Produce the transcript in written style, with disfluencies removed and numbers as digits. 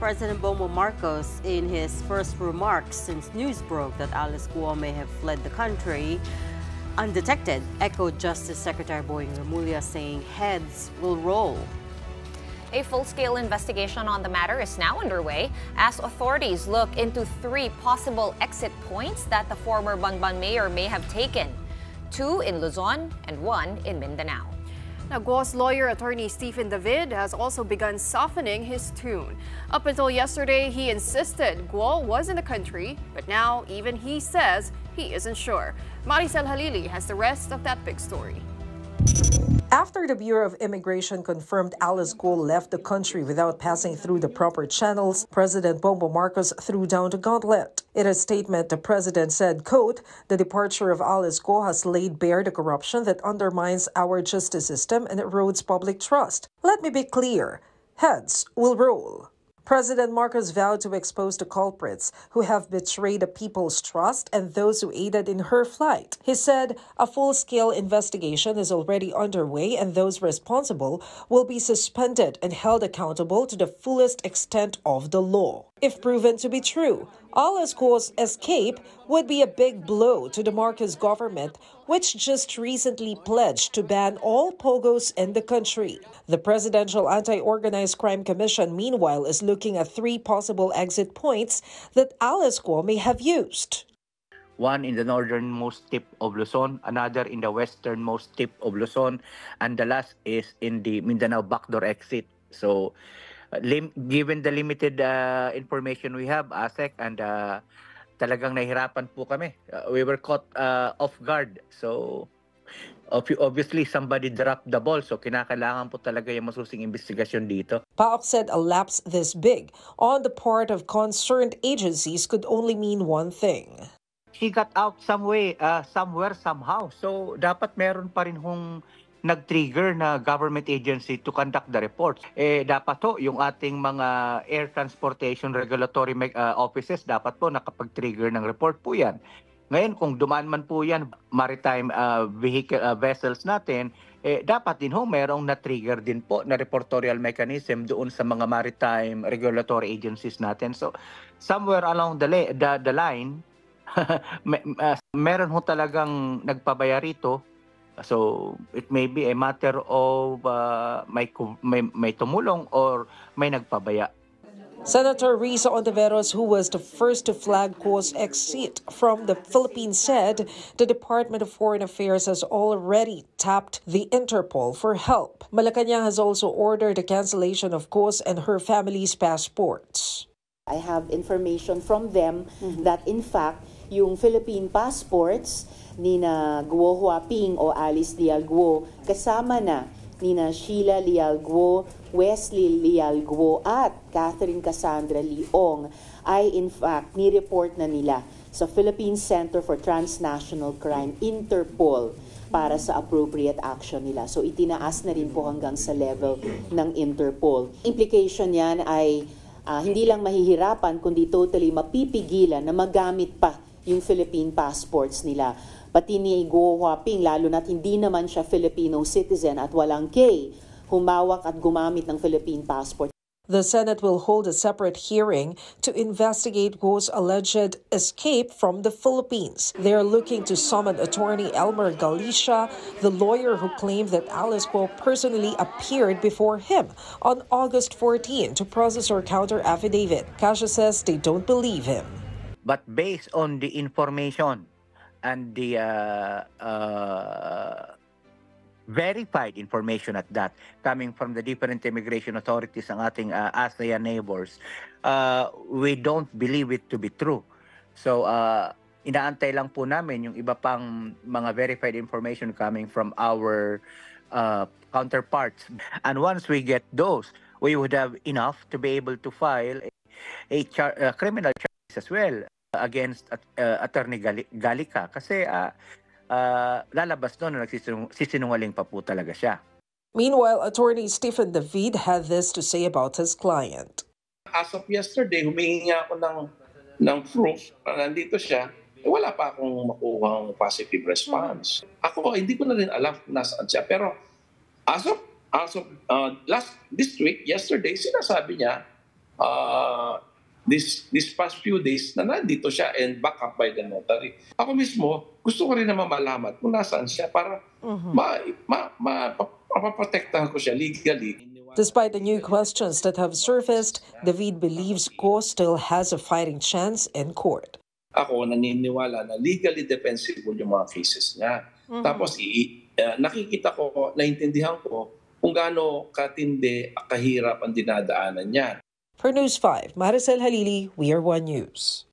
President Bongbong Marcos, in his first remarks since news broke that Alice Guo may have fled the country undetected, echoed Justice Secretary Boying Remulla, saying heads will roll. A full-scale investigation on the matter is now underway as authorities look into 3 possible exit points that the former Banban mayor may have taken, 2 in Luzon and 1 in Mindanao. Now, Guo's lawyer, attorney Stephen David, has also begun softening his tune. Up until yesterday, he insisted Guo was in the country, but now even he says he isn't sure. Maricel Halili has the rest of that big story. After the Bureau of Immigration confirmed Alice Guo left the country without passing through the proper channels, President Bongbong Marcos threw down the gauntlet. In a statement, the president said, quote, "The departure of Alice Guo has laid bare the corruption that undermines our justice system and erodes public trust. Let me be clear, heads will roll." President Marcos vowed to expose the culprits who have betrayed the people's trust and those who aided in her flight. He said a full-scale investigation is already underway and those responsible will be suspended and held accountable to the fullest extent of the law. If proven to be true, Alice Guo's escape would be a big blow to the Marcos government, which just recently pledged to ban all pogos in the country. The Presidential Anti-Organized Crime Commission, meanwhile, is looking at 3 possible exit points that Alice Guo may have used. One in the northernmost tip of Luzon, another in the westernmost tip of Luzon, and the last is in the Mindanao backdoor exit. So, given the limited information we have, ASEC, and talagang nahirapan po kami. We were caught off guard. So, obviously, somebody dropped the ball. So, kinakailangan po talaga yung masusing investigasyon dito. PAOK said a lapse this big on the part of concerned agencies could only mean one thing. She got out some way, somewhere, somehow. So, dapat meron pa rin hong nag-trigger na government agency to conduct the reports. Dapat po, yung ating mga air transportation regulatory offices, dapat po nakapag-trigger ng report po yan. Ngayon, kung dumaan man po yan, maritime vehicle vessels natin, dapat din ho, merong na-trigger din po na reportorial mechanism doon sa mga maritime regulatory agencies natin. So, somewhere along the line, meron ho talagang nagpabaya rito. So, it may be a matter of may tumulong or may nagpabaya. Senator Risa Ontiveros, who was the first to flag Guo's exit from the Philippines, said the Department of Foreign Affairs has already tapped the Interpol for help. Malacanang has also ordered the cancellation of Guo's and her family's passports. I have information from them that in fact, yung Philippine passports nina Guo Huaping o Alice Leal Guo kasama na nina Sheila Leal Guo, Wesley Leal Guo at Catherine Cassandra Leong ay in fact ni-report na nila sa Philippine Center for Transnational Crime, Interpol, para sa appropriate action nila. So itinaas na rin po hanggang sa level ng Interpol. Implication yan ay hindi lang mahihirapan kundi totally mapipigilan na magamit pa yung Philippine passports nila. Pati ni Guo Huaping, lalo na't hindi naman siya Filipino citizen at walang K, humawak at gumamit ng Philippine passport. The Senate will hold a separate hearing to investigate Guo's alleged escape from the Philippines. They are looking to summon attorney Elmer Galicia, the lawyer who claimed that Alice Guo personally appeared before him on August 14 to process her counter affidavit. Cassia says they don't believe him. But based on the information and the verified information at that, coming from the different immigration authorities ng ating ASEAN neighbors, we don't believe it to be true. So, inaantay lang po namin yung iba pang mga verified information coming from our counterparts. And once we get those, we would have enough to be able to file a criminal charge as well against Attorney Galica. Kasi lalabas doon na nagsisinungaling pa po talaga siya. Meanwhile, attorney Stephen David had this to say about his client. As of yesterday, humingi nga ako ng proof na nandito siya. Wala pa akong makuhang positive response. Ako, hindi ko na rin alam kung nasaan siya. Pero as of this week, yesterday, sinasabi niya this past few days na nandito siya and back up by the notary. Ako mismo, gusto ko rin naman malaman kung nasaan siya para mapaprotektahan ko siya legally. Despite the new questions that have surfaced, David believes Guo still has a fighting chance in court. Ako naniniwala na legally defensible yung mga cases niya. Tapos nakikita ko, naintindihan ko kung gaano katindi, kahirap ang dinadaanan niya. For News 5, Maricel Halili, We Are One News.